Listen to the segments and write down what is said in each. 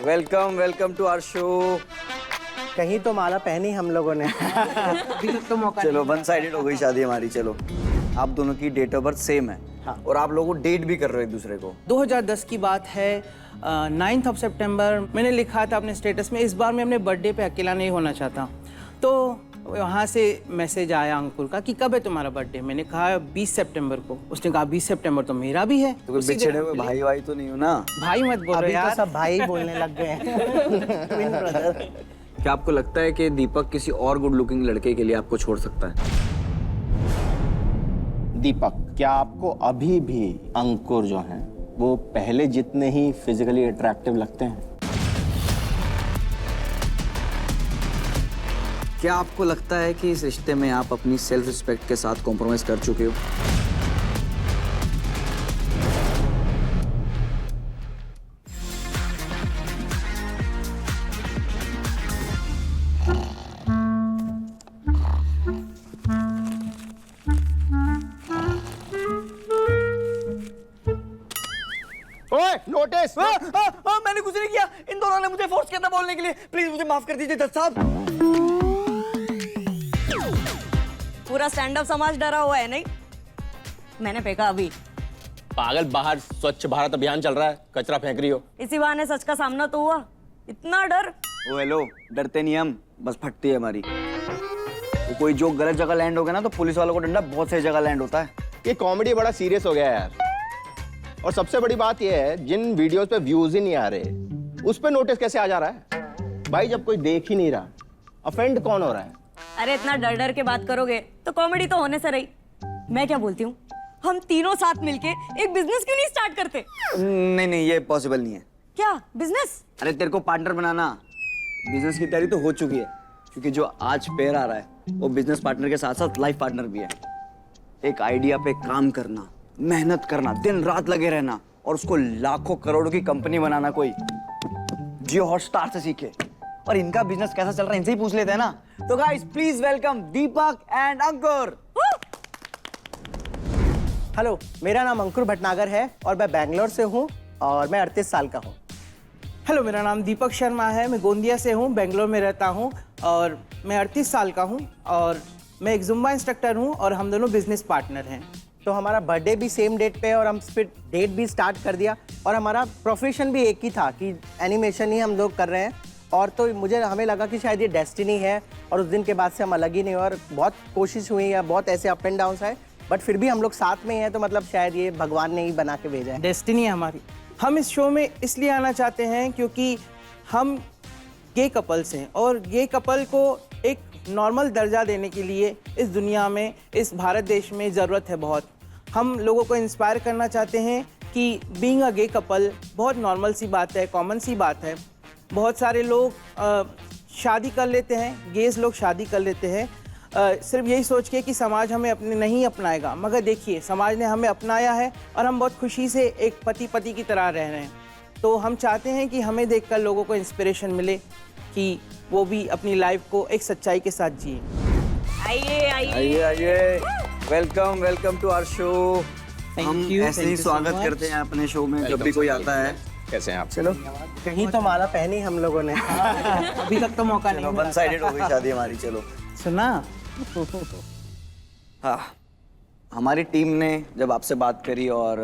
Welcome welcome to our show. कहीं तो माला पहनी हम लोगों ने। अभी तक तो मौका चलो वन साइडेड हो गई शादी हमारी। चलो आप दोनों की डेट ऑफ बर्थ सेम है। हाँ। और आप लोगों डेट भी कर रहे हो एक दूसरे को। 2010 की बात है, 9th ऑफ सितंबर। मैंने लिखा था अपने स्टेटस में, इस बार मैं अपने बर्थडे पे अकेला नहीं होना चाहता। तो वहाँ से मैसेज आया अंकुर का कि कब है तुम्हारा बर्थडे। मैंने कहा 20 सितंबर को। उसने कहा 20 सितंबर तो मेरा भी है। तो कोई बिछड़े हुए भाई भाई तो नहीं हो ना? भाई मत बोलो अभी यार। तो सब भाई बोलने लग गए हैं। Twin brother. क्या आपको लगता है कि दीपक किसी और गुड लुकिंग लड़के के लिए आपको छोड़ सकता है? दीपक, क्या आपको अभी भी अंकुर जो हैं वो पहले जितने ही फिजिकली अट्रैक्टिव लगते हैं? क्या आपको लगता है कि इस रिश्ते में आप अपनी सेल्फ रिस्पेक्ट के साथ कॉम्प्रोमाइज कर चुके हो? ओए, नोटिस! मैंने कुछ नहीं किया। इन दोनों ने मुझे फोर्स किया था बोलने के लिए। प्लीज मुझे माफ कर दीजिए जज साहब। पूरा स्टैंड अप समाज डरा हुआ है नहीं? मैंने फेंका अभी। पागल, बाहर स्वच्छ भारत अभियान चल रहा है, कचरा फेंक रही हो। इसी बहाने सच का सामना तो हुआ। इतना डर। ओ हेलो, डरते नहीं हम, बस फटती है हमारी। तो कोई जो गलत जगह लैंड हो गया ना तो पुलिस वालों को डंडा बहुत सही जगह लैंड होता है। ये कॉमेडी बड़ा सीरियस हो गया है यार। और सबसे बड़ी बात ये है, जिन वीडियोस पे व्यूज ही नहीं आ रहे उस पे नोटिस कैसे आ जा रहा है? भाई जब कोई देख ही नहीं रहा, अफेंड कौन हो रहा है? अरे इतना डर डर के बात करोगे तो कॉमेडी तो होने से रही। मैं क्या बोलती हूँ, हम तीनों साथ मिलके एक बिजनेस क्यों नहीं स्टार्ट करते? नहीं नहीं, ये पॉसिबल नहीं है। क्या बिजनेस? अरे तेरे को पार्टनर बनाना, बिजनेस की तैयारी तो हो चुकी है। क्योंकि जो आज पैर आ रहा है वो बिजनेस पार्टनर के साथ साथ लाइफ पार्टनर भी है। एक आइडिया पे काम करना, मेहनत करना, दिन रात लगे रहना और उसको लाखों करोड़ों की कंपनी बनाना कोई जियो हॉटस्टार से सीखे। और इनका बिजनेस कैसा चल रहा है इनसे ही पूछ लेते हैं ना। तो guys please welcome Deepak and Ankur. Hello, मेरा नाम अंकुर भटनागर है और मैं बैंगलोर से हूँ और मैं 38 साल का हूँ। हेलो, मेरा नाम दीपक शर्मा है। मैं गोंदिया से हूँ, बेंगलोर में रहता हूँ और मैं 38 साल का हूँ और मैं एक जुम्बा इंस्ट्रक्टर हूँ और हम दोनों बिजनेस पार्टनर हैं। तो हमारा बर्थडे भी सेम डेट पे है और हम फिर डेट भी स्टार्ट कर दिया और हमारा प्रोफेशन भी एक ही था कि एनिमेशन ही हम लोग कर रहे हैं। और तो हमें लगा कि शायद ये डेस्टिनी है और उस दिन के बाद से हम अलग ही नहीं हुए और बहुत कोशिश हुई या बहुत ऐसे अप एंड डाउन्स आए, बट फिर भी हम लोग साथ में ही हैं। तो मतलब शायद ये भगवान ने ही बना के भेजा है। डेस्टिनी है हमारी। हम इस शो में इसलिए आना चाहते हैं क्योंकि हम गे कपल्स हैं और गे कपल को एक नॉर्मल दर्जा देने के लिए इस दुनिया में, इस भारत देश में ज़रूरत है बहुत। हम लोगों को इंस्पायर करना चाहते हैं कि बीइंग अ गे कपल बहुत नॉर्मल सी बात है, कॉमन सी बात है। बहुत सारे लोग शादी कर लेते हैं, गेज लोग शादी कर लेते हैं सिर्फ यही सोच के कि समाज हमें अपने नहीं अपनाएगा, मगर देखिए समाज ने हमें अपनाया है और हम बहुत खुशी से एक पति की तरह रह रहे हैं। तो हम चाहते हैं कि हमें देखकर लोगों को इंस्पिरेशन मिले कि वो भी अपनी लाइफ को एक सच्चाई के साथ जिए। आइए आइए आइए आइए, welcome welcome to our show. हम ऐसे ही स्वागत करते हैं अपने शो में जब भी कोई आता है। कैसे हैं आप? चलो, कहीं तो माला पहनी हम लोगों ने। अभी तक तो मौका नहीं वन साइडेड हो गई शादी हमारी। चलो सुना। हाँ, हमारी टीम ने जब आपसे बात करी और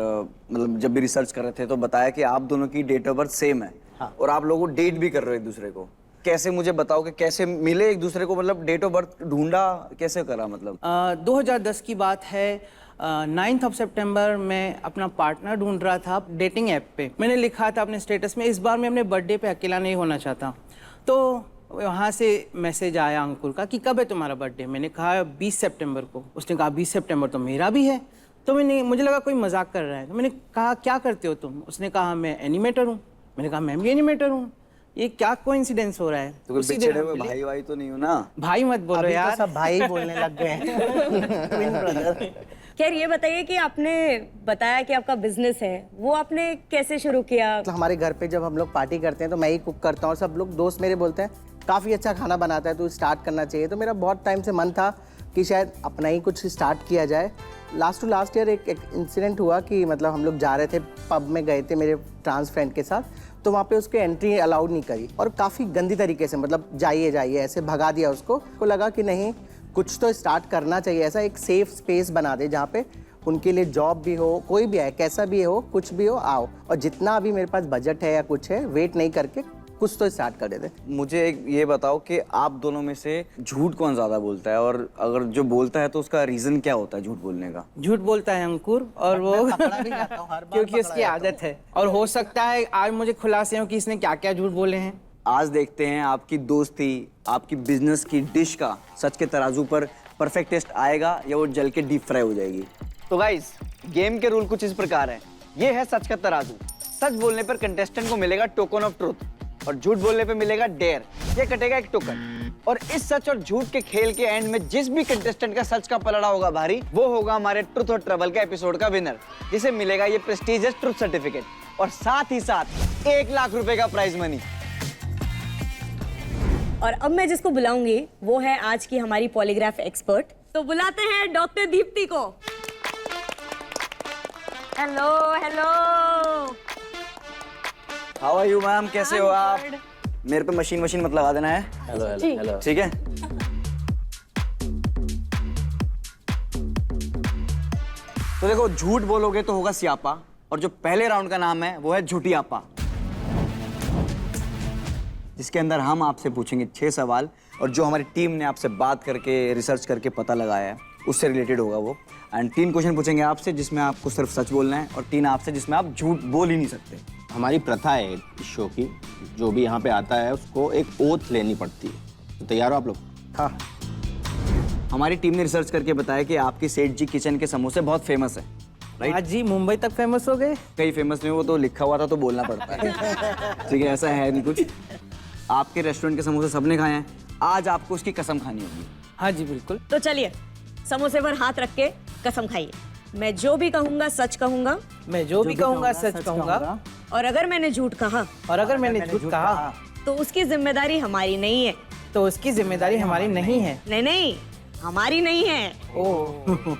मतलब जब भी रिसर्च कर रहे थे तो बताया कि आप दोनों की डेट ऑफ बर्थ सेम है। हाँ। और आप लोगों डेट भी कर रहे हो एक दूसरे को। कैसे, मुझे बताओ कि कैसे मिले एक दूसरे को, मतलब डेट ऑफ बर्थ ढूंढा कैसे करा मतलब? 2010 की बात है, 9th ऑफ सितंबर। मैं अपना पार्टनर ढूंढ रहा था डेटिंग ऐप पे। मैंने लिखा था अपने स्टेटस में, इस बार मैं अपने बर्थडे पे अकेला नहीं होना चाहता। तो वहाँ से मैसेज आया अंकुर का कि कब है तुम्हारा बर्थडे। मैंने कहा 20 सितंबर को। उसने कहा 20 सितंबर तो मेरा भी है। तो मुझे लगा कोई मजाक कर रहा है। तो मैंने कहा क्या करते हो तुम? उसने कहा मैं एनिमेटर हूँ। मैंने कहा मैं भी एनिमेटर हूँ। ये क्या कोइंसिडेंस हो रहा है? तो कोई उसी दिन बिछड़े हम हुए मिले। भाई भाई तो नहीं हो ना? भाई मत बोलो अभी तो यार। सब भाई बोलने लग गए हैं। Twin brother. खैर ये बताइए कि आपने बताया कि आपका बिजनेस है, वो आपने कैसे शुरू किया? तो हमारे घर पे जब हम लोग पार्टी करते हैं तो मैं ही कुक करता हूँ और सब लोग दोस्त मेरे बोलते हैं काफ़ी अच्छा खाना बनाता है, तो स्टार्ट करना चाहिए। तो मेरा बहुत टाइम से मन था कि शायद अपना ही कुछ स्टार्ट किया जाए। लास्ट टू लास्ट ईयर एक इंसिडेंट हुआ कि मतलब हम लोग जा रहे थे, पब में गए थे मेरे ट्रांस फ्रेंड के साथ। तो वहाँ पे उसके एंट्री अलाउड नहीं करी और काफ़ी गंदी तरीके से, मतलब जाइए जाइए ऐसे भगा दिया उसको। को लगा कि नहीं, कुछ तो स्टार्ट करना चाहिए, ऐसा एक सेफ स्पेस बना दे जहाँ पे उनके लिए जॉब भी हो, कोई भी है, कैसा भी हो, कुछ भी हो, आओ। और जितना अभी मेरे पास बजट है या कुछ है, वेट नहीं करके कुछ तो स्टार्ट कर देते। मुझे एक ये बताओ कि आप दोनों में से झूठ कौन ज्यादा बोलता है, और अगर जो बोलता है तो उसका रीजन क्या होता है झूठ बोलने का? झूठ बोलता है अंकुर, और वो पकड़ा भी जाता हूँ हर बार, क्योंकि उसकी आदत है। और हो सकता है आज मुझे खुलासे हो कि इसने क्या क्या झूठ बोले हैं। आज देखते हैं आपकी दोस्ती, आपकी बिजनेस की डिश का सच के तराजू पर परफेक्ट टेस्ट आएगा या वो जल के डीप फ्राई हो जाएगी। तो गाइस, गेम के रूल कुछ इस प्रकार है। ये है सच का तराजू। सच बोलने पर कंटेस्टेंट को मिलेगा टोकन ऑफ ट्रुथ और झूठ बोलने पे मिलेगा डेयर। ये कटेगा एक टोकन। और इस सच और झूठ के खेल के एंड में जिस भी कंटेस्टेंट का सच का पलड़ा होगा भारी, वो होगा हमारे ट्रुथ और ट्रबल का एपिसोड का विनर, जिसे मिलेगा ये प्रेस्टीजियस ट्रुथ सर्टिफिकेट और साथ ही साथ 1 लाख रुपए का प्राइज मनी। और अब मैं जिसको बुलाऊंगी वो है आज की हमारी पॉलीग्राफ एक्सपर्ट। तो बुलाते हैं डॉक्टर दीप्ति को। Hello hello. How are you ma'am, कैसे हो आप? मेरे पे मशीन मत लगा देना है। हेलो, ठीक है। तो देखो, झूठ बोलोगे तो होगा सियापा, और जो पहले राउंड का नाम है वो है झूठियापा, जिसके अंदर हम आपसे पूछेंगे 6 सवाल, और जो हमारी टीम ने आपसे बात करके रिसर्च करके पता लगाया है उससे रिलेटेड होगा वो। एंड 3 क्वेश्चन पूछेंगे आपसे जिसमें आपको सिर्फ सच बोलना है, और 3 आपसे जिसमें आप झूठ बोल ही नहीं सकते। हमारी प्रथा है इस शो की, जो भी यहाँ पे आता है उसको एक ओथ लेनी पड़ती है। तो तैयार हो आप लोग? हाँ। हमारी टीम ने रिसर्च करके बताया कि आपकी सेठ जी किचन के समोसे बहुत फेमस है, राइट? आज जी मुंबई तक फेमस हो गए। कई फेमस नहीं, वो तो लिखा हुआ था तो बोलना पड़ता है। ठीक है, ऐसा है नहीं कुछ। आपके रेस्टोरेंट के समोसे सबने खाए हैं, आज आपको उसकी कसम खानी होगी। हाँ जी बिल्कुल। तो चलिए, समोसे पर हाथ रख के कसम खाइए। मैं जो भी कहूंगा सच कहूंगा, मैं जो भी कहूंगा सच कहूंगा, और अगर मैंने झूठ कहा और अगर मैंने झूठ कहा तो उसकी जिम्मेदारी हमारी नहीं है। तो उसकी जिम्मेदारी हमारी नहीं है। नहीं, हमारी नहीं है। ओह।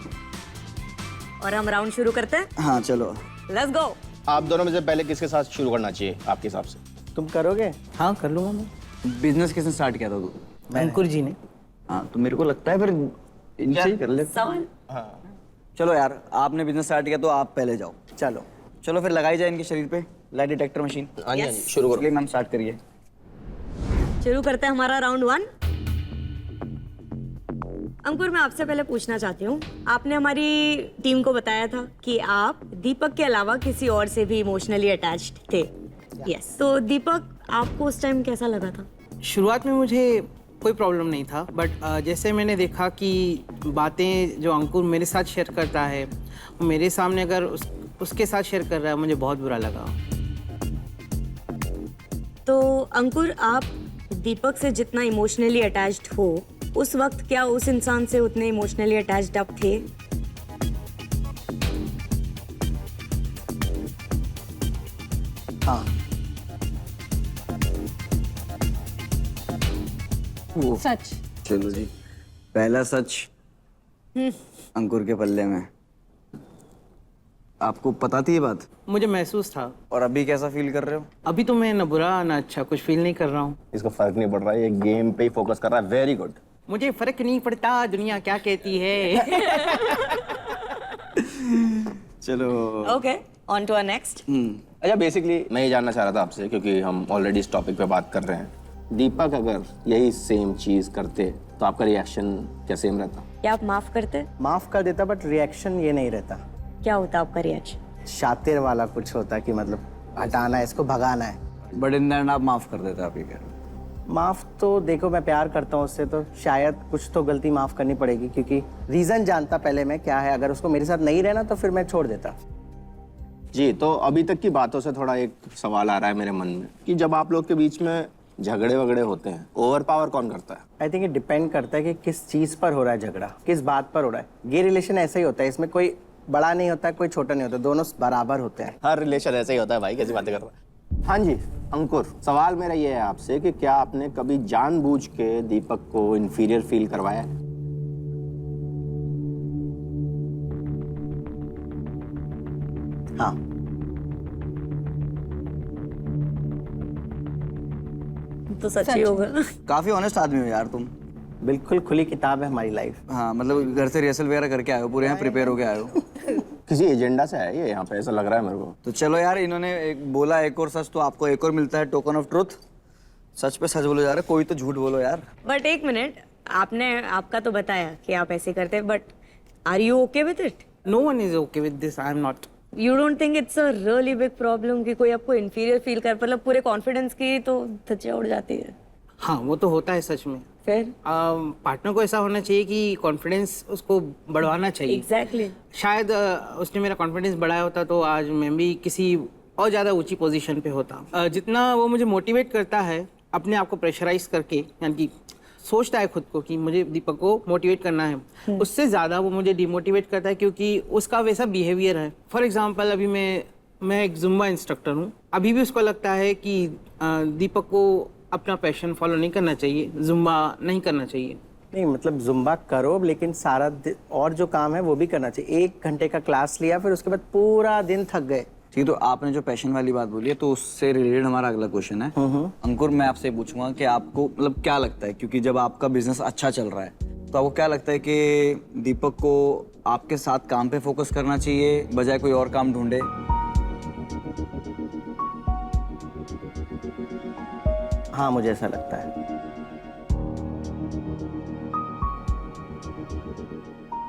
और हम राउंड शुरू करते हैं। हाँ चलो। Let's go. आप दोनों में से पहले किसके साथ शुरू करना चाहिए आपके हिसाब से? तुम करोगे? हाँ कर लूंगा मैं। बिजनेस किसने स्टार्ट किया था तू? अंकुर जी ने। हाँ, तो मेरे को लगता है फिर इनसे ही कर ले। सवाल। चलो यार, आपने बिजनेस स्टार्ट किया तो आप पहले जाओ। चलो फिर लगाई जाए इनके शरीर पे लाई डिटेक्टर मशीन। हाँ जी, हाँ जी, शुरू करो। मैम स्टार्ट करिए। शुरू करते हैं हमारा राउंड 1। अंकुर, मैं आपसे पहले पूछना चाहती हूँ, आपने हमारी टीम को बताया था कि आप दीपक के अलावा किसी और से भी इमोशनली अटैच्ड थे। यस। तो दीपक, आपको उस टाइम कैसा लगा था? शुरुआत में मुझे कोई प्रॉब्लम नहीं था, बट जैसे मैंने देखा कि बातें जो अंकुर मेरे साथ शेयर करता है, वो मेरे सामने अगर उसके साथ शेयर कर रहा है, मुझे बहुत बुरा लगा। तो अंकुर, आप दीपक से जितना इमोशनली अटैच्ड हो, उस वक्त क्या उस इंसान से उतने इमोशनली अटैच्ड आप थे? हाँ। सच। चलो जी, पहला सच अंकुर के पल्ले में। आपको पता थी ये बात? मुझे महसूस था। और अभी कैसा फील कर रहे हो? अभी तो मैं न बुरा न अच्छा कुछ फील नहीं कर रहा हूँ। इसको फर्क नहीं पड़ रहा है, ये गेम पे ही फोकस कर रहा है। Very good. मुझे फर्क नहीं पड़ता दुनिया क्या कहती है। चलो। Okay, on to our next. अच्छा, बेसिकली मैं ये जानना चाह रहा था आपसे, क्योंकि हम ऑलरेडी इस टॉपिक पे बात कर रहे हैं। दीपक अगर यही सेम चीज करते तो आपका रिएक्शन क्या सेम रहता? क्या आप माफ करते? माफ कर देता, बट रिएक्शन ये नहीं रहता। क्या होता आपका रिएक्शन? शातिर वाला कुछ होता कि मतलब हटाना है, इसको भगाना है। बट इन द एंड आप माफ कर देते, आप ये कह रहे हो? माफ तो देखो, मैं प्यार करता हूँ उससे, तो शायद कुछ तो गलती माफ करनी पड़ेगी, क्योंकि रीजन जानता पहले मैं क्या है। अगर उसको मेरे साथ नहीं रहना तो फिर मैं छोड़ देता। जी, तो अभी तक की बातों से थोड़ा एक सवाल आ रहा है मेरे मन में कि जब आप लोग के बीच में झगड़े वगड़े होते हैं, ओवर पावर कौन करता है? आई थिंक ये डिपेंड करता है कि किस चीज पर हो रहा है झगड़ा, किस बात पर हो रहा है। ये रिलेशन ऐसा ही होता है, इसमें कोई बड़ा नहीं होता, कोई छोटा नहीं होता, दोनों बराबर होते हैं। हर रिलेशन ऐसा ही होता है भाई, कैसी बातें कर रहा है। हाँ जी अंकुर, सवाल मेरा ये है आपसे कि क्या आपने कभी जानबूझ के दीपक को इंफीरियर फील करवाया है? हाँ। तो सच ही होगा। काफी ऑनेस्ट आदमी हो यार तुम। बिल्कुल खुली किताब है हमारी लाइफ। हाँ मतलब घर से रिहर्सल वगैरह करके आए हो, पूरे यहाँ प्रिपेयर होके आए हो। किसी एजेंडा से है ये यहाँ पे, ऐसा लग रहा है मेरे को। तो चलो यार, इन्होंने एक बोला एक और सच, तो आपको एक और मिलता है टोकन ऑफ ट्रुथ। सच पे सच बोलो जा रहे, कोई तो झूठ बोलो यार। बट एक मिनट, आपने आपका तो बताया कि आप ऐसे करते हैं, but are you okay with it? No one is okay with this. I am not. You don't think it's a really big problem कि कोई आपको इंफीरियर फील कर, मतलब पूरे कॉन्फिडेंस की तो धज्जियां उड़ जाती है। हाँ, वो तो होता है सच में। फिर पार्टनर को ऐसा होना चाहिए कि कॉन्फिडेंस उसको बढ़ाना चाहिए। एग्जैक्टली शायद उसने मेरा कॉन्फिडेंस बढ़ाया होता तो आज मैं भी किसी और ज़्यादा ऊंची पोजीशन पे होता। जितना वो मुझे मोटिवेट करता है अपने आप को प्रेशराइज करके, यानी कि सोचता है खुद को कि मुझे दीपक को मोटिवेट करना है, उससे ज़्यादा वो मुझे डिमोटिवेट करता है क्योंकि उसका वैसा बिहेवियर है। फॉर एग्जांपल अभी मैं एक जुम्बा इंस्ट्रक्टर हूँ, अभी भी उसको लगता है कि दीपक को अपना पैशन फॉलो नहीं करना चाहिए, जुम्बा नहीं करना चाहिए। नहीं मतलब जुम्बा करो, लेकिन सारा और जो काम है वो भी करना चाहिए। 1 घंटे का क्लास लिया, फिर उसके बाद पूरा दिन थक गए। ठीक, तो आपने जो पैशन वाली बात बोली है, तो उससे रिलेटेड हमारा अगला क्वेश्चन है। अंकुर, मैं आपसे पूछूंगा कि आपको मतलब क्या लगता है, क्योंकि जब आपका बिजनेस अच्छा चल रहा है तो आपको क्या लगता है कि दीपक को आपके साथ काम पे फोकस करना चाहिए बजाय कोई और काम ढूंढे? हाँ मुझे ऐसा लगता है।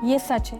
ये सच है।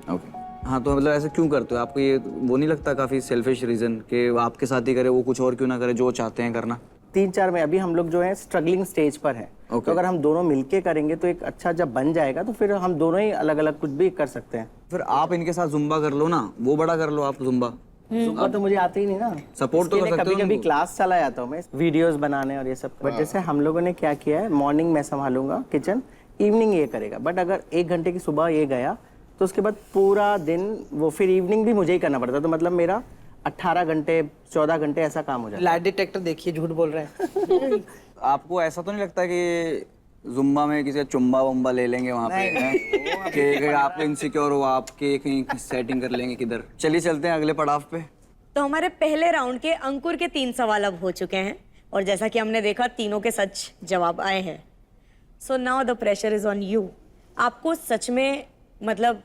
ओके, हाँ तो मतलब ऐसे क्यों करते हो? आपको ये वो नहीं लगता काफी सेल्फिश रीजन कि वो आपके साथ ही करे, वो कुछ और क्यों ना करे जो वो चाहते हैं करना? 3-4 में अभी हम लोग जो है स्ट्रगलिंग स्टेज पर है। Okay. तो अगर हम दोनों मिलके करेंगे तो एक अच्छा जब बन जाएगा तो फिर हम दोनों ही अलग अलग कुछ भी कर सकते हैं। फिर आप इनके साथ जुम्बा कर लो ना, वो बड़ा कर लो आप जुम्बा। जुम्बा तो मुझे आते ही नहीं ना। सपोर्ट तो कर सकते हो कभी कभी उनको। क्लास चला जाता हूँ मैं वीडियोस बनाने और ये सब। बट जैसे हम लोगों ने क्या किया है, मॉर्निंग मैं संभालूंगा किचन, इवनिंग ये करेगा। बट अगर 1 घंटे की सुबह ये गया तो उसके बाद पूरा दिन वो फिर इवनिंग भी मुझे ही करना पड़ता। तो मतलब मेरा 18 घंटे 14 घंटे ऐसा काम हो जाता है। लाइट डिटेक्टर देखिए, झूठ बोल रहे हैं। आपको ऐसा तो नहीं लगता कि जुम्बा में किसी का चुम्बा वुम्बा ले लेंगे वहाँ पे हैं? कि आप इनसिक्योर हो, आपके कहीं सेटिंग कर लेंगे किधर? चलिए चलते हैं अगले पड़ाव पे। तो हमारे पहले राउंड के अंकुर के 3 सवाल अब हो चुके हैं और जैसा कि हमने देखा तीनों के सच जवाब आए हैं। So now the pressure is on you. आपको सच में मतलब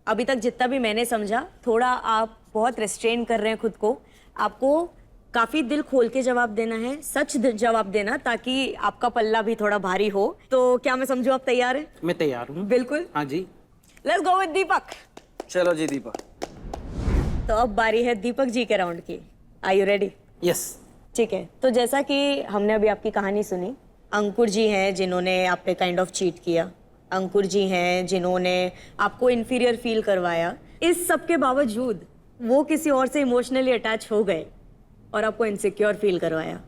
अभी तक जितना भी मैंने समझा, थोड़ा आप बहुत रिस्ट्रेन कर रहे हैं खुद को। आपको काफी दिल खोल के जवाब देना है, सच जवाब देना, ताकि आपका पल्ला भी थोड़ा भारी हो। तो क्या मैं समझूं आप तैयार हैं? मैं तैयार हूँ। बिल्कुल। हाँ जी। लेट्स गो विद दीपक। चलो जी दीपक। तो अब बारी है दीपक जी के राउंड की। Are you ready? यस। ठीक है, तो जैसा कि हमने अभी आपकी कहानी सुनी, अंकुर जी हैं जिन्होंने आप पे काइंड ऑफ चीट किया, अंकुर जी हैं जिन्होंने आपको इन्फीरियर फील करवाया। इस सब के बावजूद वो किसी और से इमोशनली अटैच हो गए और आपको इनसिक्योर फील करवाया।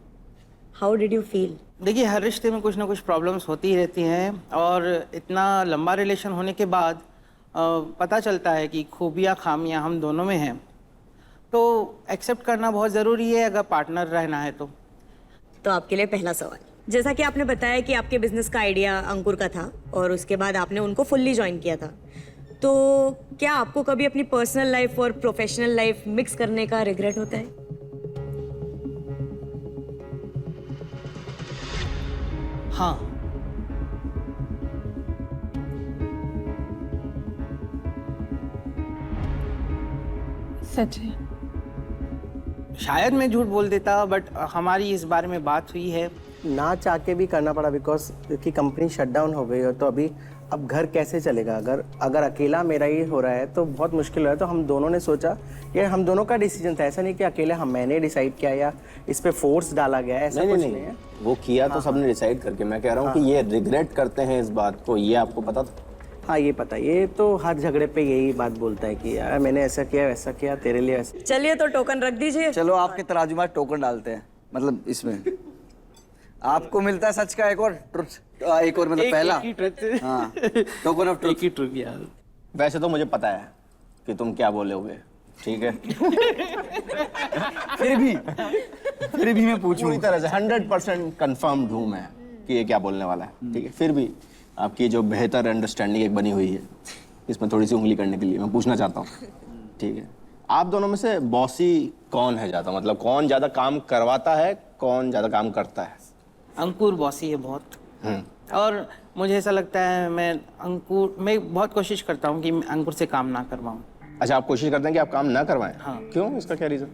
How did you feel? देखिए, हर रिश्ते में कुछ ना कुछ प्रॉब्लम्स होती ही रहती हैं और इतना लंबा रिलेशन होने के बाद पता चलता है कि खूबियाँ खामियाँ हम दोनों में हैं, तो एक्सेप्ट करना बहुत ज़रूरी है अगर पार्टनर रहना है तो। आपके लिए पहला सवाल, जैसा कि आपने बताया कि आपके बिजनेस का आइडिया अंकुर का था और उसके बाद आपने उनको फुल्ली ज्वाइन किया था, तो क्या आपको कभी अपनी पर्सनल लाइफ और प्रोफेशनल लाइफ मिक्स करने का रिग्रेट होता है? हाँ। सच है। शायद मैं झूठ बोल देता, बट हमारी इस बारे में बात हुई है। ना चाह के भी करना पड़ा बिकॉज क्योंकि कंपनी शट डाउन हो गई है। तो अभी अब घर कैसे चलेगा? अगर अकेला मेरा ही हो रहा है तो बहुत मुश्किल हो रहा है। तो हम दोनों ने सोचा, ये हम दोनों का डिसीजन था, ऐसा नहीं कि अकेले मैंने डिसाइड किया या इस पे फोर्स डाला गया है, ऐसा कुछ नहीं है। वो किया तो सबने डिसाइड करके। मैं कह रहा हूँ कि ये रिग्रेट करते हैं इस बात को, ये आपको पता था? हाँ ये पता, ये तो हर झगड़े पे यही बात बोलता है कि यार मैंने ऐसा किया वैसा किया, तेरे लिए ऐसा। चलिए तो टोकन रख दीजिए। चलो आपके तराजू में टोकन डालते हैं, मतलब इसमें आपको मिलता है सच का एक और ट्रुथ, एक और मतलब पहला। हाँ, टोकन ऑफ ट्रुथ। एक ही ट्रुथ यार। वैसे तो मुझे पता है कि तुम क्या बोलोगे, ठीक है? फिर भी मैं पूछूं पूरी तरह से 100% कंफर्म हूं मैं कि ये क्या बोलने वाला है, ठीक है? फिर भी आपकी जो बेहतर अंडरस्टैंडिंग एक बनी हुई है, इसमें थोड़ी सी उंगली करने के लिए मैं पूछना चाहता हूँ, ठीक है? आप दोनों में से बॉसी कौन है ज़्यादा? मतलब कौन ज़्यादा काम करवाता है, कौन ज़्यादा काम करता है? अंकुर बॉसी है बहुत, और मुझे ऐसा लगता है मैं बहुत कोशिश करता हूँ कि मैं अंकुर से काम ना करवाऊँ। अच्छा, आप कोशिश करते हैं कि आप काम ना करवाएं? हाँ। क्यों, इसका क्या रीजन?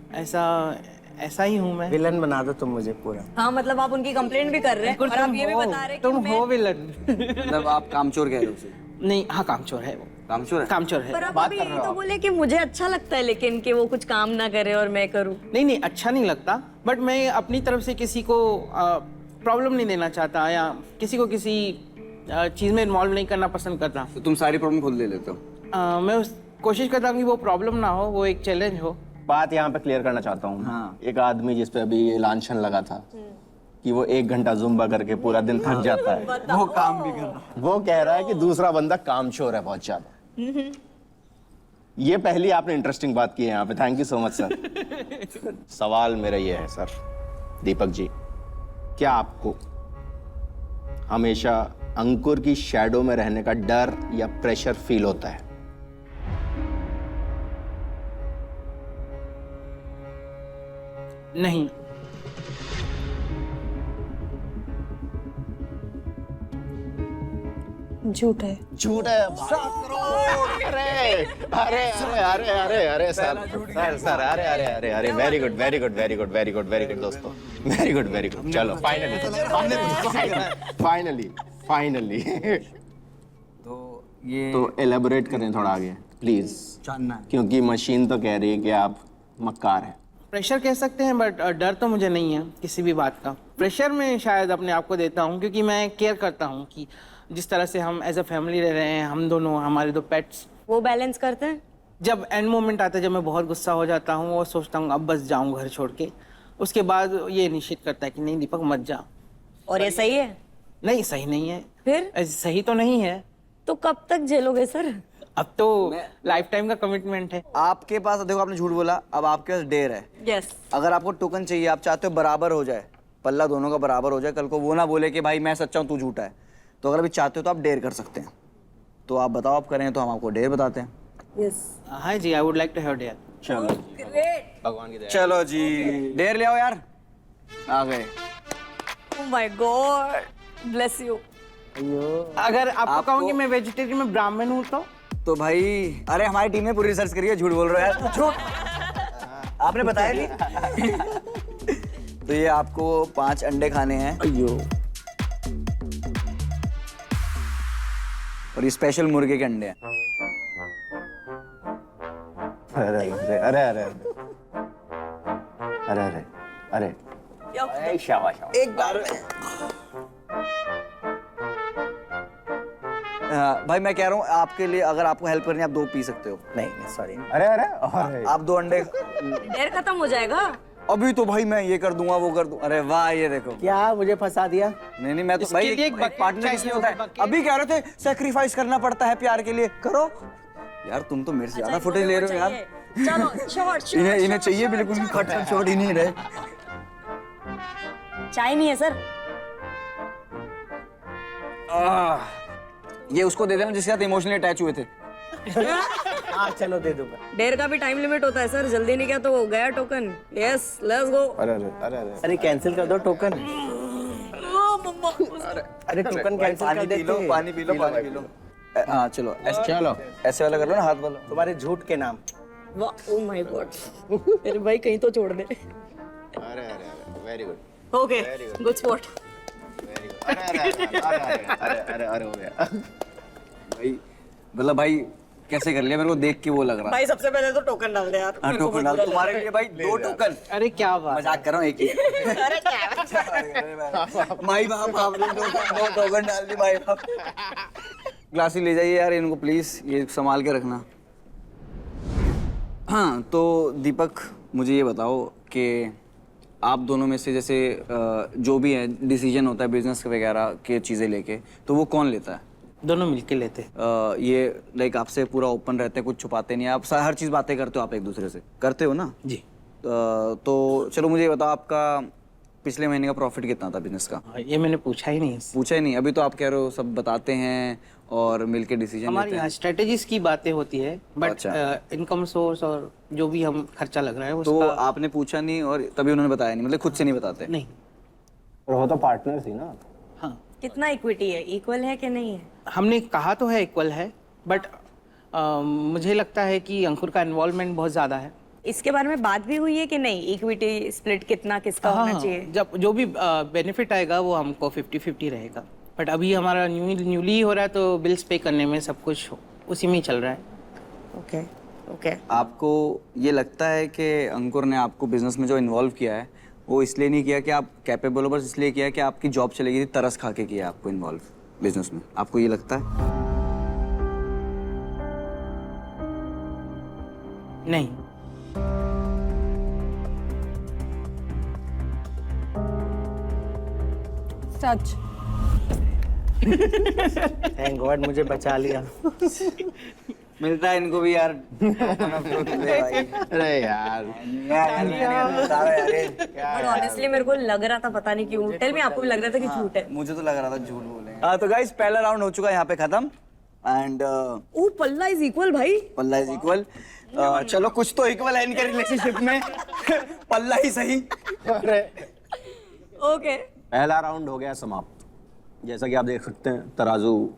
ऐसा ही हूँ मैं। विलन बना दो तुम मुझे पूरा। हाँ मतलब आप उनकी कंप्लेंट भी कर रहे हैं और आप ये भी बता रहे हैं कि तुम हो विलन। मतलब आप कामचोर कह रहे हो उसे? नहीं, हाँ कामचोर है वो। कामचोर है? कामचोर है। पर आप अभी यही तो बोले कि मुझे अच्छा लगता है लेकिन कि वो कुछ काम ना करे और मैं करूँ। नहीं, अच्छा नहीं लगता, बट मैं अपनी तरफ से किसी को प्रॉब्लम नहीं देना चाहता या किसी को किसी चीज़ में इन्वॉल्व नहीं करना पसंद करता। तो तुम सारी प्रॉब्लम खुद ले लेते हो? मैं कोशिश करता हूँ कि वो प्रॉब्लम ना हो, वो एक चैलेंज हो। बात यहाँ पे क्लियर करना चाहता हूँ। हाँ। एक आदमी जिस पे अभी ये लांछन लगा था कि वो 1 घंटा जुम्बा करके पूरा दिन थक जाता है, वो काम भी करना। वो कह रहा है कि दूसरा बंदा कामचोर है बहुत ज्यादा। ये पहली आपने इंटरेस्टिंग बात की है यहाँ पे। Thank you so much sir. सवाल मेरा ये है सर, दीपक जी, क्या आपको हमेशा अंकुर की शैडो में रहने का डर या प्रेशर फील होता है? नहीं। झूठ है। झूठ है। अरे अरे अरे अरे अरे अरे सर सर अरे अरे अरे अरे very good very good very good very good very good दोस्तों, वेरी गुड वेरी गुड। चलो फाइनली फाइनली तो एलेबोरेट करें थोड़ा आगे प्लीज, जानना है। क्योंकि मशीन तो कह रही है कि आप मक्कार हैं। प्रेशर कह सकते हैं, बट डर तो मुझे नहीं है किसी भी बात का। प्रेशर में शायद अपने आप को देता हूँ क्योंकि मैं केयर करता हूँ कि जिस तरह से हम एज अ फैमिली रह रहे हैं, हम दोनों, हमारे 2 पेट्स। वो बैलेंस करते हैं। जब एंड मोमेंट आता है, जब मैं बहुत गुस्सा हो जाता हूँ और सोचता हूँ अब बस जाऊँ घर छोड़ के, उसके बाद ये निश्चित करता है कि नहीं दीपक मत जा। और ये सही है? नहीं, सही नहीं है। फिर सही तो नहीं है। तो कब तक झेलोगे सर? अब तो लाइफ टाइम का कमिटमेंट है। आपके पास, देखो आपने झूठ बोला, अब आपके पास डेयर है। यस। अगर आपको टोकन चाहिए, आप चाहते हो बराबर हो जाए, पल्ला दोनों का बराबर हो जाए, कल को वो ना बोले कि भाई मैं सच्चा हूँ तू झूठा है, तो अगर अभी चाहते हो तो आप डेयर कर सकते हैं। तो आप बताओ, आप करें तो हम आपको डेयर बताते हैं। यस। हाँ जी, I would like to have dare. चलो ग्रेट। भगवान की दया। चलो जी, डेयर ले आओ यार। आ गए। Oh my God, bless you. अगर आपको कहूँ कि मैं वेजिटेरियन में ब्राह्मण हूँ तो भाई, अरे हमारी टीम ने पूरी रिसर्च करी है, झूठ बोल रहे हो यार। झूठ आपने बताया नहीं। तो ये आपको 5 अंडे खाने हैं। अयो। और ये स्पेशल मुर्गे के अंडे हैं। अरे अरे अरे अरे अरे अरे अरे अरे शाबाश। एक बार भाई मैं कह रहा हूँ आपके लिए, अगर आपको हेल्प करनी है आप 2 पी सकते हो। नहीं सॉरी। अरे अरे अरे आप 2 अंडे। डेढ़ खत्म हो जाएगा। अभी तो भाई मैं ये कर दूंगा वो कर दूं। अरे वाह, ये देखो। क्या मुझे फंसा दिया? नहीं नहीं, मैं तो इसके भाई लिए एक एक bucket पार्टनर चाहिए किसलिए होगा, होता है? bucket। अभी कह रहे थे सैक्रिफाइस करना पड़ता है प्यार के लिए, करो यार। तुम तो मेरे से ज्यादा फुटेज ले रहे हो यार। चलो शॉर्ट। इन्हें चाहिए बिल्कुल खट छोड़ ही नहीं रहे। चाय नहीं है सर? ये उसको दे देना जिसके साथ इमोशनली अटैच हुए थे। हाँ चलो दे दूंगा। डेढ़ का भी टाइम लिमिट होता है सर, जल्दी नहीं किया तो वो गया टोकन। Yes, let's go. अरे अरे अरे अरे अरे कैंसिल कर दो टोकन। अरे टोकन कैंसिल कर पानी पी लो, देते। पानी पी लो, पानी पी लो। हाँ चलो, चलो ऐसे वाला कर लो ना, हाथ वाला। तुम्हारे झूठ के नाम। वाह, ओह माय गॉड। मेरे भाई कहीं तो छोड़ दे। अरे अरे अरे very good okay, good spot. Very good. अरे अरे अरे अरे अरे अरे हो गया भाई मतलब भाई कैसे कर लिया, मेरे को देख के वो लग रहा। भाई सबसे पहले तो टोकन डाल दे यार। हाँ, टोकन डाल। तुम्हारे लिए भाई 2 टोकन। अरे क्या बात। मजाक कर रहा हूँ, एक ही। अरे क्या? माई बाप, आपने 2 टोकन डाल दी माई बाप। ग्लासी ले जाइए यार इनको प्लीज, ये संभाल के रखना। हाँ तो दीपक, मुझे ये बताओ कि आप दोनों में से जैसे जो भी है डिसीजन होता है बिजनेस वगैरह के चीज़ें लेके, तो वो कौन लेता है? दोनों मिलके लेते। ये लाइक आपसे पूरा ओपन रहते हैं, कुछ छुपाते नहीं, आप हर चीज़ बातें करते हो, आप एक दूसरे से करते हो ना जी। तो चलो मुझे ये बताओ, आपका पिछले महीने का प्रॉफिट कितना था बिजनेस का? ये मैंने पूछा ही नहीं। पूछा ही नहीं, अभी तो आप कह रहे हो सब बताते हैं और मिलके डिसीजन हमारी लेते यहाँ हैं। स्ट्रेटेजीज की बातें होती है, बट अच्छा। इनकम सोर्स और जो भी हम खर्चा लग रहा है तो उसका आपने पूछा नहीं और तभी उन्होंने बताया नहीं, मतलब खुद से नहीं बताते? नहीं। पर वो तो पार्टनर थी ना। हाँ, कितना इक्विटी है, इक्वल है कि नहीं है? हमने कहा तो है इक्वल है, बट मुझे लगता है कि अंकुर का इन्वॉल्वमेंट बहुत ज़्यादा है। इसके बारे में बात भी हुई है कि नहीं, इक्विटी स्प्लिट कितना किसका हाँ, होना चाहिए? जब जो भी बेनिफिट आएगा वो हमको 50-50 रहेगा, बट अभी हमारा न्यूली हो रहा है तो बिल्स पे करने में सब कुछ उसी में ही चल रहा है। Okay okay. आपको ये लगता है कि अंकुर ने आपको बिजनेस में जो इन्वॉल्व किया है वो इसलिए नहीं किया कि आप कैपेबल हो, बस इसलिए किया कि आपकी जॉब चलेगी थी, तरस खा के किया आपको इन्वॉल्व बिजनेस में? आपको ये लगता है? नहीं, सच। थैंक गॉड मुझे बचा लिया। मिलता है इनको भी यार। भाई अरे यार बट ऑनेस्टली मेरे को लग रहा था, पता नहीं क्यों, टेल मी, आपको भी लग रहा था कि झूठ है? मुझे तो लग रहा था झूठ बोले। तो गाइस पहला राउंड हो चुका है यहाँ पे खत्म एंड ओ पल्ला इज इक्वल भाई। पल्ला इज इक्वल। चलो कुछ तो इक्वल है इनके रिलेशनशिप में। पल्ला ही सही। ओके पहला राउंड हो गया समाप्त। जैसा कि आप देख सकते हैं तराजू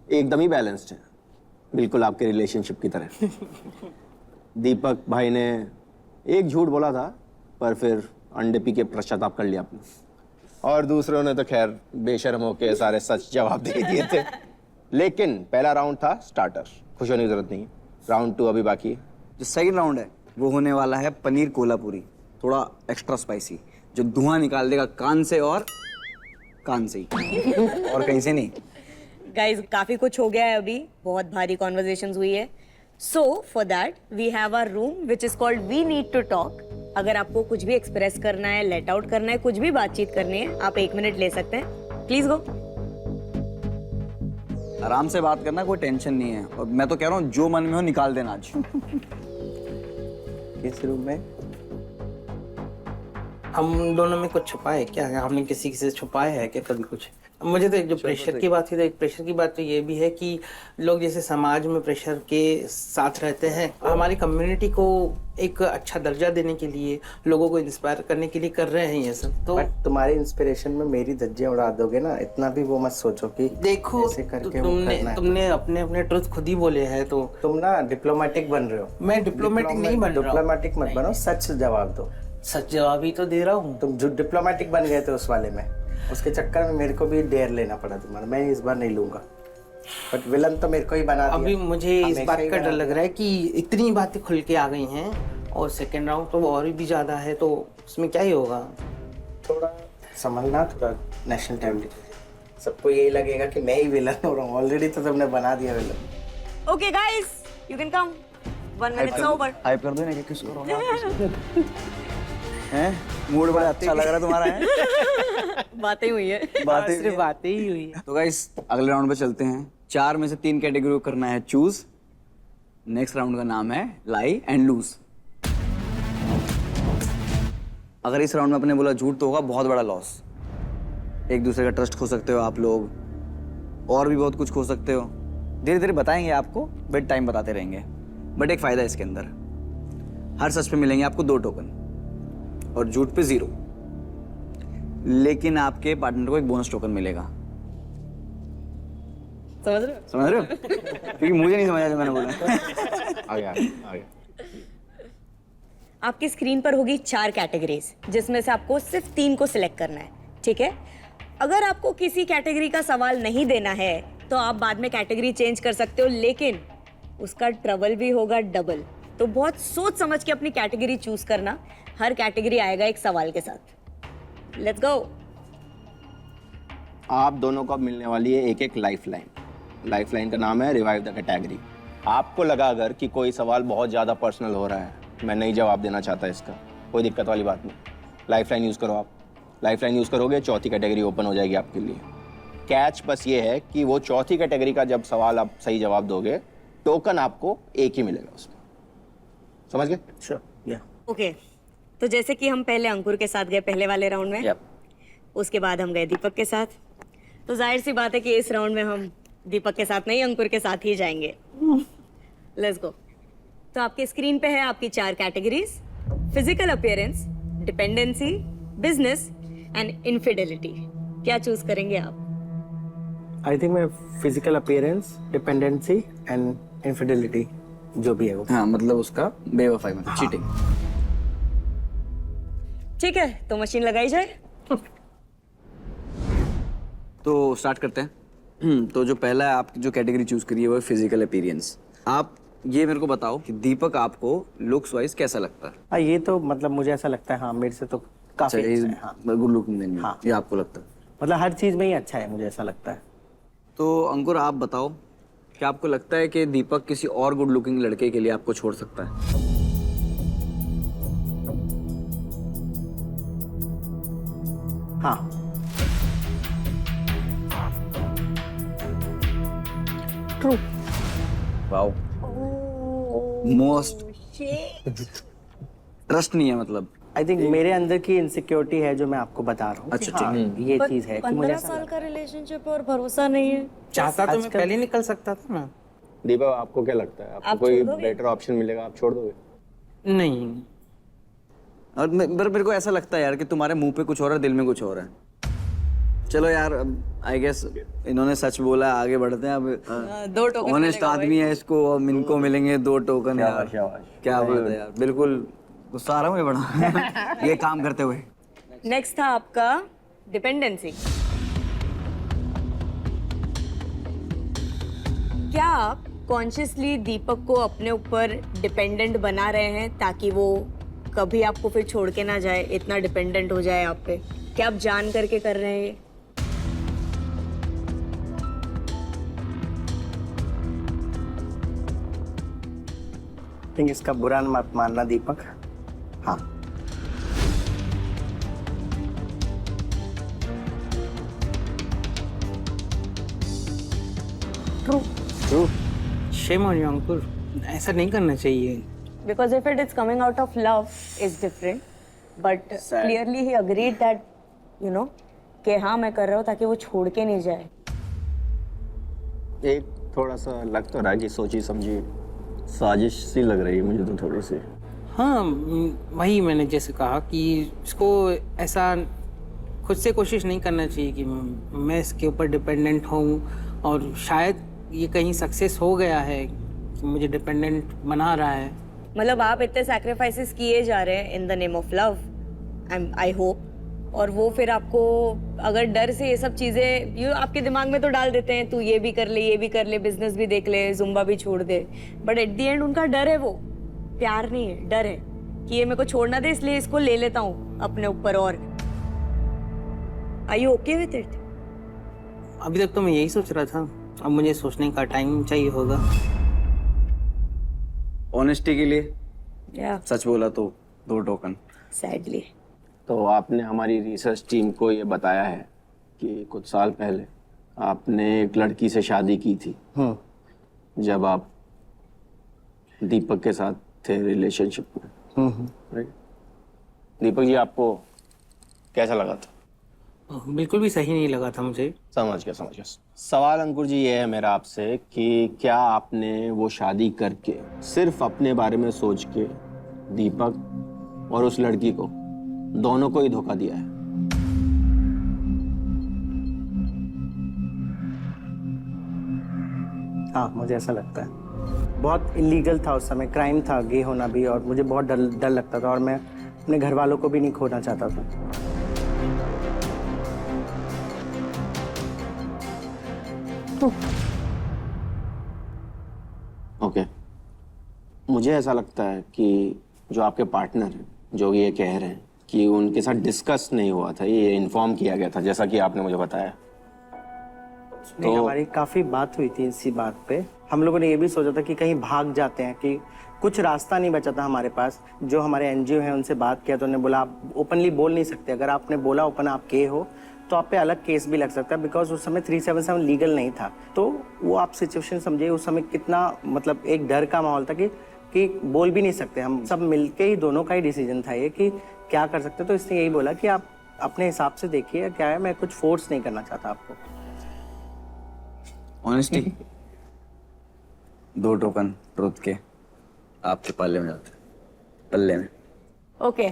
एकदम ही बैलेंस्ड है, बिल्कुल आपके रिलेशनशिप की तरह। दीपक भाई ने एक झूठ बोला था पर फिर अंडे पी के पश्चाताप कर लिया आपने, और दूसरों ने तो खैर बेशर्म होके सारे सच जवाब दे दिए थे। लेकिन पहला राउंड था स्टार्टर, खुश होने की जरूरत नहीं। राउंड 2 अभी बाकी है। जो सेकंड राउंड है वो होने वाला है पनीर कोल्हापुरी, थोड़ा एक्स्ट्रा स्पाइसी, जो धुआं निकाल देगा कान से और कान से ही, और कहीं से नहीं। गाइज काफी कुछ हो गया है अभी, बहुत भारी कॉन्वर्जेशंस हुई है। So for that we have a room which is called we need to talk. अगर आपको कुछ भी एक्सप्रेस करना है, लेट आउट करना है, कुछ भी बातचीत करनी है, आप 1 मिनट ले सकते हैं। Please go. आराम से बात करना, कोई टेंशन नहीं है, और मैं तो कह रहा हूँ जो मन में हो निकाल देना आज। इस रूम में हम दोनों में कुछ छुपा है क्या? हमने किसी से छुपाया है क्या कभी कुछ? मुझे तो एक जो प्रेशर की बात थी, तो एक प्रेशर की बात तो ये भी है कि लोग जैसे समाज में प्रेशर के साथ रहते हैं, हमारी कम्युनिटी को एक अच्छा दर्जा देने के लिए, लोगों को इंस्पायर करने के लिए कर रहे हैं ये सब। तो बट तुम्हारी इंस्पिरेशन में मेरी धज्जियां उड़ा दोगे ना, इतना भी वो मत सोचो कि देखो ऐसे करके वो करना है। तुमने अपने अपने ट्रुथ खुद ही बोले हैं, तो तुम ना डिप्लोमेटिक बन रहे हो। मैं डिप्लोमेटिक नहीं बन रहा हूँ। डिप्लोमेटिक मत बनो, सच जवाब दो। सच जवाब ही तो दे रहा हूँ। तुम जो डिप्लोमेटिक बन गए थे उस वाले में, उसके चक्कर में मेरे को भी डेयर लेना पड़ा तुम्हारा। मैं इस बार नहीं लूंगा, बट विलन तो मेरे को ही बना दिया। अभी मुझे इस हमेशा बात ही का डर बना लग रहा है कि इतनी बातें खुल के आ गई हैं, और सेकंड राउंड तो और भी ज्यादा है, तो उसमें क्या ही होगा। थोड़ा समझना, थोड़ा नेशनल टाइम। सबको यही लगेगा कि मैं ही विलन हो रहा हूँ। ऑलरेडी तो तुमने बना दिया villain. Okay guys you can come. 1 minute over. Hype कर दो ना, किसको रोना है? मूड बड़ा अच्छा लग रहा है तुम्हारा, है? बातें हुई है। सिर्फ बातें ही हुई है। तो गाइस अगले राउंड पे चलते हैं। 4 में से 3 कैटेगरी को करना है चूज। नेक्स्ट राउंड का नाम है लाई एंड लूज। अगर इस राउंड में आपने बोला झूठ तो होगा बहुत बड़ा लॉस। एक दूसरे का ट्रस्ट खो सकते हो आप लोग, और भी बहुत कुछ खो सकते हो। धीरे धीरे बताएंगे आपको, बेड टाइम बताते रहेंगे। बट एक फायदा है इसके अंदर, हर सच पे मिलेंगे आपको 2 टोकन और झूठ पे 0। लेकिन आपके पार्टनर को एक बोनस टोकन मिलेगा। समझ रहे हो? क्योंकि मुझे नहीं समझा जो मैंने बोला। आ गया आ गया। आपकी स्क्रीन पर होगी 4 कैटेगरीज, जिसमें से आपको सिर्फ 3 को सिलेक्ट करना है, ठीक है? अगर आपको किसी कैटेगरी का सवाल नहीं देना है तो आप बाद में कैटेगरी चेंज कर सकते हो, लेकिन उसका ट्रबल भी होगा डबल। तो बहुत सोच समझ के अपनी कैटेगरी चूज करना। हर कैटेगरी आएगा एक सवाल के साथ। Let's go. आप दोनों को अब मिलने वाली है एक लाइफलाइन। लाइफलाइन का नाम है रिवाइव द कैटेगरी। आपको लगा अगर कि कोई सवाल बहुत ज़्यादा पर्सनल हो रहा है, मैं नहीं जवाब देना चाहता इसका, कोई दिक्कत वाली बात नहीं, लाइफलाइन यूज़ करो। आप लाइफलाइन यूज़ करोगे, चौथी कैटेगरी ओपन हो जाएगी आपके लिए। कैच बस ये है कि वो चौथी कैटेगरी का जब सवाल आप सही जवाब दोगे, टोकन आपको एक ही मिलेगा उसमें। समझ गए? श्योर, या। ओके तो जैसे कि हम पहले अंकुर के साथ गए पहले वाले राउंड में, Yep. उसके बाद हम गए दीपक के साथ, तो जाहिर सी बात है कि इस राउंड में हम दीपक के साथ नहीं, अंकुर के साथ ही जाएंगे। Let's go. तो आपके स्क्रीन पे है आपकी 4 categories: physical appearance, dependency, business, and infidelity, क्या चूज करेंगे आप? आई थिंक मैं physical appearance, dependency and infidelity जो भी है वो। हाँ मतलब उसका बेवफाई मतलब चीटिंग। ठीक है, तो मशीन लगाई जाए। तो स्टार्ट करते हैं। तो जो पहला है, आप जो कैटेगरी चूज करी है वो है फिजिकल अपीयरेंस। आप ये मेरे को बताओ कि दीपक आपको लुक्स वाइज कैसा लगता है? हाँ, ये तो मतलब मुझे ऐसा लगता है, हाँ मेरे से तो काफी अच्छा है। हाँ, गुड लुकिंग देंगे हाँ। ये आपको लगता है? मतलब हर चीज में ही अच्छा है, मुझे ऐसा लगता है। तो अंकुर आप बताओ, क्या आपको लगता है कि दीपक किसी और गुड लुकिंग लड़के के लिए आपको छोड़ सकता है? हाँ, ट्रू। वाओ, मोस्ट ट्रस्ट नहीं है मतलब। आई थिंक मेरे अंदर की इनसिक्योरिटी है जो मैं आपको बता रहा हूँ। अच्छा, कि हाँ, ये चीज है कि मुझे 15 ऐसा साल का रिलेशनशिप और भरोसा नहीं है। चाहता तो मैं पहले निकल सकता था ना। दीपक आपको क्या लगता है, आपको कोई बेटर ऑप्शन मिलेगा, आप छोड़ दोगे? नहीं, और मेरे को ऐसा लगता है यार कि तुम्हारे मुंह पे कुछ और है, दिल में कुछ और है। चलो यार, आई गेस इन्होंने सच बोला है, आगे बढ़ते हैं। अब 2 टोकन ऑनेस्ट आदमी है, इसको अब इनको मिलेंगे 2 टोकन यार। क्या बात है यार, बिल्कुल गुस्सा आ रहा हूँ मैं बड़ा ये काम करते हुए। नेक्स्ट था आपका डिपेंडेंसी। क्या आप कॉन्शियसली दीपक को अपने ऊपर डिपेंडेंट बना रहे हैं ताकि वो कभी आपको फिर छोड़ के ना जाए, इतना डिपेंडेंट हो जाए आप पे? क्या आप जान करके कर रहे हैं ये? थिंक इसका बुरा मत मानना दीपक। हाँ, ट्रू। शेम ऑन यू अंकुर, ऐसा नहीं करना चाहिए। Because if it is coming out of love is different, but clearly he agreed that, you know, कि हाँ मैं कर रहा हूँ ताकि वो छोड़ के नहीं जाए। एक थोड़ा सा लग तो रहा है कि सोची समझी साजिश सी लग रही है मुझे तो थोड़ी सी। हाँ, वही मैंने जैसे कहा कि इसको ऐसा खुद से कोशिश नहीं करना चाहिए कि मैं इसके ऊपर डिपेंडेंट हूँ, और शायद ये कहीं सक्सेस हो गया है कि मुझे डिपेंडेंट बना रहा है। मतलब आप इतने सैक्रिफाइसेस किए जा रहे हैं in the name of love, I hope, और वो फिर आपको अगर डर से ये सब चीजें यू आपके दिमाग में तो डाल देते हैं, तू ये भी कर ले, ये भी कर ले, बिजनेस भी देख ले, जुम्बा भी छोड़ दे, बट एट द एंड उनका डर है, वो प्यार नहीं है, डर है कि ये मेरे को छोड़ना दे, इसलिए इसको ले लेता हूँ अपने ऊपर। और are you okay with it? अभी तक तो मैं यही सोच रहा था, अब मुझे सोचने का टाइम चाहिए होगा। ऑनेस्टी के लिए या सच बोला तो 2 टोकन। सैडली। तो आपने हमारी रिसर्च टीम को ये बताया है कि कुछ साल पहले आपने एक लड़की से शादी की थी, जब आप दीपक के साथ थे रिलेशनशिप में, राइट? दीपक जी, आपको कैसा लगा था? बिल्कुल भी सही नहीं लगा था मुझे। समझ गया। सवाल अंकुर जी ये है मेरा आपसे कि क्या आपने वो शादी करके सिर्फ अपने बारे में सोच के दीपक और उस लड़की को, दोनों को ही धोखा दिया है? हाँ, मुझे ऐसा लगता है। बहुत इलीगल था उस समय, क्राइम था गे होना भी, और मुझे बहुत डर लगता था, और मैं अपने घर वालों को भी नहीं खोना चाहता था। ओके। मुझे ऐसा लगता है कि जो आपके पार्टनर हैं, जो ये कह रहे हैं कि उनके साथ डिस्कस नहीं हुआ था, ये इन्फॉर्म किया गया था, जैसा कि आपने मुझे बताया। नहीं, हमारी काफी बात हुई थी इसी बात पे। हम लोगों ने ये भी सोचा था कि कहीं भाग जाते हैं, कि कुछ रास्ता नहीं बचा था हमारे पास। जो हमारे एनजीओ हैं उनसे बात किया तो उन्होंने बोला आप ओपनली बोल नहीं सकते, अगर आपने बोला ओपन आप के हो तो आप पे अलग केस भी लग सकता है, बिकॉज उस समय 377 लीगल नहीं था। तो वो आप सिचुएशन समझिए, उस समय कितना मतलब एक डर का माहौल था कि बोल भी नहीं सकते। हम सब मिलके ही, दोनों का ही डिसीजन था ये कि क्या कर सकते। तो इसने यही बोला कि आप अपने हिसाब से देखिए क्या है, मैं कुछ फोर्स नहीं करना चाहता आपको। ऑनेस्टी 2 टोकन ट्रुथ के आपके पल्ले में जाते, पल्ले में। ओके,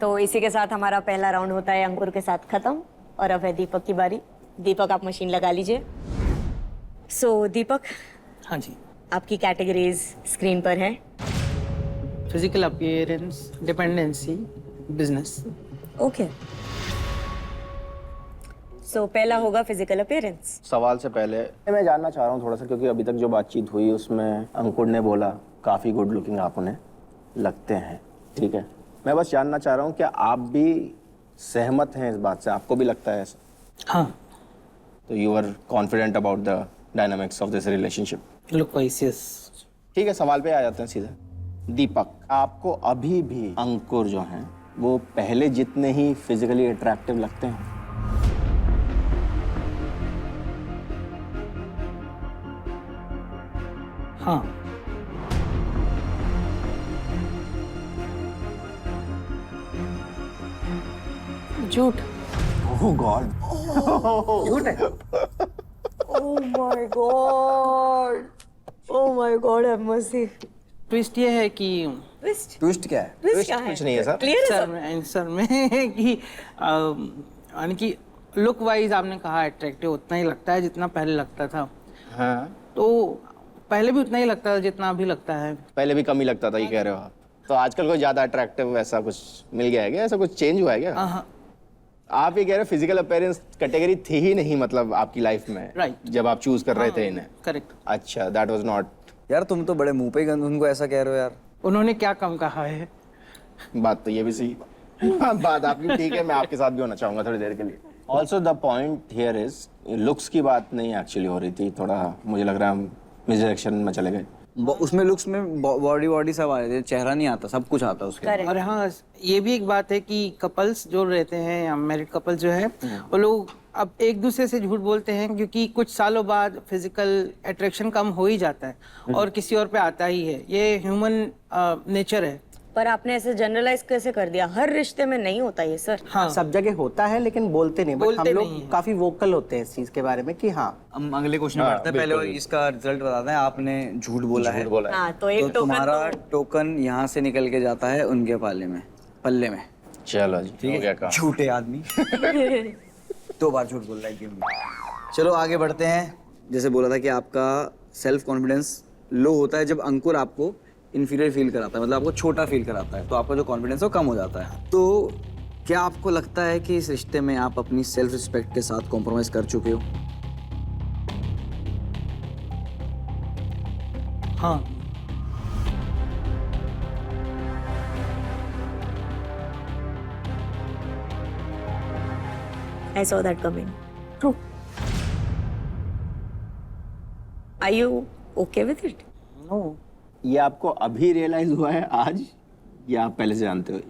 तो इसी के साथ हमारा पहला राउंड होता है अंकुर के साथ खत्म और अब है दीपक की बारी। दीपक आप मशीन लगा लीजिए। सो दीपक, हाँ जी। आपकी कैटेगरीज स्क्रीन पर हैं। Physical appearance, dependency, business. Okay. So पहला होगा फिजिकल अपीयरेंस। सवाल से पहले मैं जानना चाह रहा हूँ थोड़ा सा, क्योंकि अभी तक जो बातचीत हुई उसमें अंकुर ने बोला काफ़ी गुड लुकिंग आप उन्हें लगते हैं, ठीक है। मैं बस जानना चाह रहा हूँ क्या आप भी सहमत हैं इस बात से, आपको भी लगता है ऐसा? हाँ। तो you are confident about the dynamics of this relationship? Look wise yes. ठीक है, सवाल पे आ जाते हैं सीधे। दीपक, आपको अभी भी अंकुर जो हैं वो पहले जितने ही फिजिकली अट्रैक्टिव लगते हैं? हाँ। झूठ। Oh god, Oh my god. Oh my god, have mercy. Twist ये है कि Twist. ट्विस्ट क्या है? Twist क्या है? कुछ नहीं है सर। Clear है सर सब? आंसर में कि यानी कि लुक वाइज आपने कहा अट्रैक्टिव उतना ही लगता है जितना पहले लगता था। हाँ, तो पहले भी उतना ही लगता था जितना अभी लगता है। पहले भी कम ही लगता था, ये कह रहे हो आप? तो आजकल कोई ज्यादा अट्रैक्टिव ऐसा कुछ मिल गया है क्या? ऐसा कुछ चेंज हुआ है क्या? हाँ। आप ये कह रहे हो फिजिकल अपीयरेंस कैटेगरी थी ही नहीं मतलब आपकी लाइफ में, Right. जब आप चूज कर रहे थे इन्हें? करेक्ट। अच्छा, दैट वाज नॉट। यार तुम तो बड़े मुंह पे गंद उनको ऐसा कह रहे हो यार। उन्होंने क्या कम कहा है? बात तो ये भी सही। हाँ, बात आपकी ठीक है, मैं आपके साथ भी होना चाहूंगा थोड़ी देर के लिए। Also the point here is, looks की बात नहीं एक्चुअली हो रही थी, थोड़ा मुझे लग रहा है हम मिस डायरेक्शन में चले गए। उसमें लुक्स में बॉडी सब आ रहे थे, चेहरा नहीं आता, सब कुछ आता उसके। Correct. और हाँ, ये भी एक बात है कि कपल्स जो रहते हैं या मैरिड कपल जो है वो लोग अब एक दूसरे से झूठ बोलते हैं क्योंकि कुछ सालों बाद फिजिकल अट्रैक्शन कम हो ही जाता है और किसी और पे आता ही है। ये ह्यूमन नेचर है। पर आपने ऐसे जनरलाइज कैसे कर दिया? हर रिश्ते में नहीं होता ये सर। हाँ। सब जगह होता है लेकिन बोलते नहीं, बट हम बोलते नहीं लोग हैं। काफी वोकल होते हैं इस चीज के बारे में कि हाँ। हम अगले क्वेश्चन हाँ, बढ़ते हैं, पहले बिल्कुल। इसका रिजल्ट बताते हैं। आपने झूठ बोला है, बोला है। हाँ, तो तो एक टोकन तुम्हारा टोकन यहाँ से निकल के जाता है उनके पल्ले में। चलो जी, ठीक हो गया है, काम। झूठे आदमी। 2 बार झूठ बोल रहा है गेम में। चलो आगे बढ़ते हैं। जैसे बोला था कि आपका सेल्फ कॉन्फिडेंस लो होता है जब अंकुर आपको इंफीरियर फील कराता है, मतलब आपको छोटा फील कराता है, तो आपका जो कॉन्फिडेंस है वो कम हो जाता है। तो क्या आपको लगता है कि इस रिश्ते में आप अपनी सेल्फ रिस्पेक्ट के साथ कॉम्प्रोमाइज कर चुके हो? हाँ। I saw that coming. True. Are you okay with it? No, ये आपको अभी रियलाइज हुआ है आज, या आप पहले से जानते हो?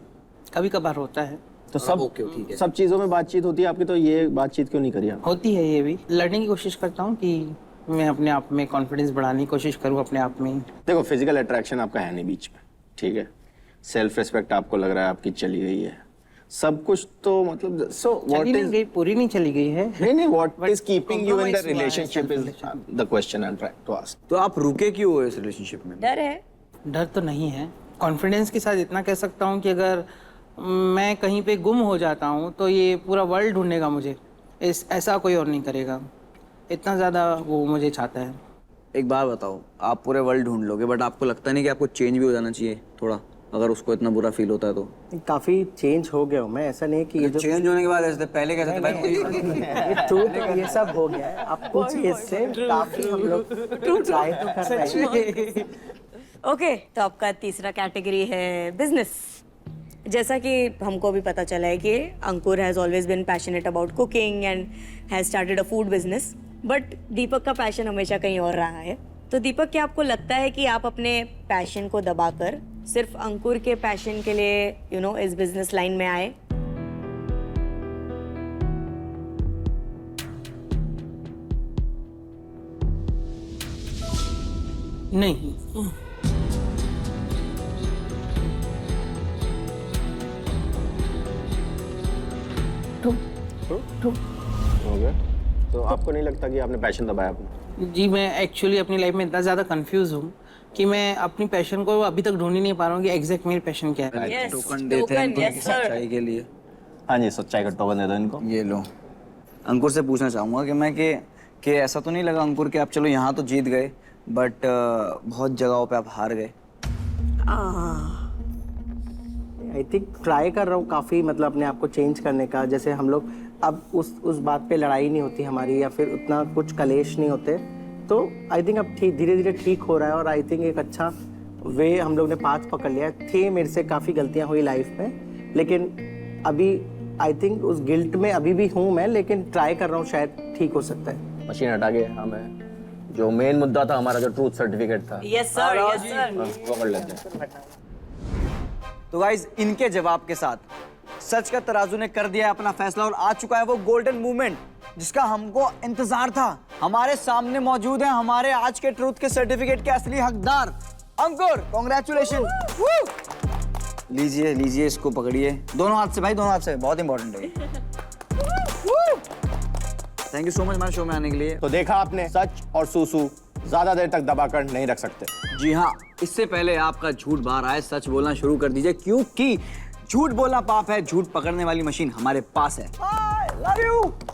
कभी कभार होता है। तो सब ओके, ठीक है। सब चीजों में बातचीत होती है आपकी, तो ये बातचीत क्यों नहीं करी आप? होती है ये भी। लड़ने की कोशिश करता हूँ कि मैं अपने आप में कॉन्फिडेंस बढ़ाने की कोशिश करूँ अपने आप में। देखो, फिजिकल अट्रैक्शन आपका है नहीं बीच में, ठीक है। सेल्फ रिस्पेक्ट आपको लग रहा है आपकी चली गई है, सब कुछ तो मतलब सो व्हाट चली नहीं इज गई, पूरी नहीं चली गई है। नहीं what is keeping you in the compromise हुआ है relationship is the question I am trying to ask. तो आप रुके क्यों हो इस रिलेशनशिप में? डर है? डर तो नहीं है। कॉन्फिडेंस के साथ इतना कह सकता हूँ कि अगर मैं कहीं पे गुम हो जाता हूँ तो ये पूरा वर्ल्ड ढूंढेगा मुझे, ऐसा कोई और नहीं करेगा। इतना ज़्यादा वो मुझे चाहता है। एक बात बताओ, आप पूरे वर्ल्ड ढूंढ लोगे बट आपको लगता नहीं कि आपको चेंज भी हो जाना चाहिए थोड़ा, अगर उसको इतना बुरा फील होता है तो? काफी चेंज हो गया हूँ मैं, ऐसा नहीं कि ये जो चेंज होने के बाद ऐसे थे, पहले कैसे थे भाई? ये ट्रूथ ये सब हो गया है। आप पूछिए इससे, काफी हम लोग ट्राई तो कर रहे हैं। ओके, तो आपका तीसरा कैटेगरी है बिजनेस। जैसा कि हमको भी पता चला है कि Ankur has always been passionate about cooking and has started a food business, but Deepak का पैशन हमेशा कहीं और रहा है। तो दीपक, क्या आपको लगता है कि आप अपने पैशन को दबाकर सिर्फ अंकुर के पैशन के लिए इस बिजनेस लाइन में आए? नहीं। हो गया? तो आपको नहीं लगता कि आपने पैशन दबाया अपना? जी, मैं एक्चुअली अपनी लाइफ में इतना ज़्यादा कंफ्यूज हूँ कि मैं अपनी पैशन को अभी तक ढूंढ ही नहीं पा रहा हूँ कि एग्जैक्ट मेरी पैशन क्या है। Yes, टोकन देते हैं token, इनको yes, sir. सच्चाई के लिए। हाँ जी, सच्चाई का टोकन दे दो इनको। ये लो। अंकुर से पूछना चाहूँगा कि मैं कि ऐसा तो नहीं लगा अंकुर कि आप चलो यहाँ तो जीत गए बट बहुत जगहों पे आप हार गए। आई थिंक ट्राई कर रहा हूँ काफ़ी, मतलब अपने आप को चेंज करने का। जैसे हम लोग अब उस बात पे लड़ाई नहीं होती हमारी, या फिर उतना कुछ कलेश नहीं होते, तो आई थिंक अब ठीक धीरे धीरे ठीक हो रहा है। और आई थिंक एक अच्छा वे हम लोग ने पाथ पकड़ लिया है। थे मेरे से काफ़ी गलतियाँ हुई लाइफ में, लेकिन अभी आई थिंक उस गिल्ट में अभी भी हूँ मैं, लेकिन ट्राई कर रहा हूँ, शायद ठीक हो सकता है। मशीन हटा के हमें जो मेन मुद्दा था हमारा, जो ट्रूथ सर्टिफिकेट था, यस सर, यस सर। वो कर लेते हैं। तो गाइज इनके जवाब के साथ सच का तराजू ने कर दिया है अपना फैसला और आ चुका है वो गोल्डन मूवमेंट जिसका हमको इंतजार था। हमारे सामने मौजूद है हमारे आज के ट्रूथ के सर्टिफिकेट के असली हकदार अंकुर। कॉन्ग्रेचुलेशन। लीजिए लीजिए, इसको पकड़िए दोनों हाथ से भाई, दोनों हाथ से, बहुत इंपॉर्टेंट है। थैंक यू सो मच हमारे शो में आने के लिए। तो देखा आपने, सच और सूसू ज्यादा देर तक दबाकर नहीं रख सकते। जी हाँ, इससे पहले आपका झूठ बाहर आए सच बोलना शुरू कर दीजिए, क्योंकि झूठ बोलना पाप है, झूठ पकड़ने वाली मशीन हमारे पास है। I love you।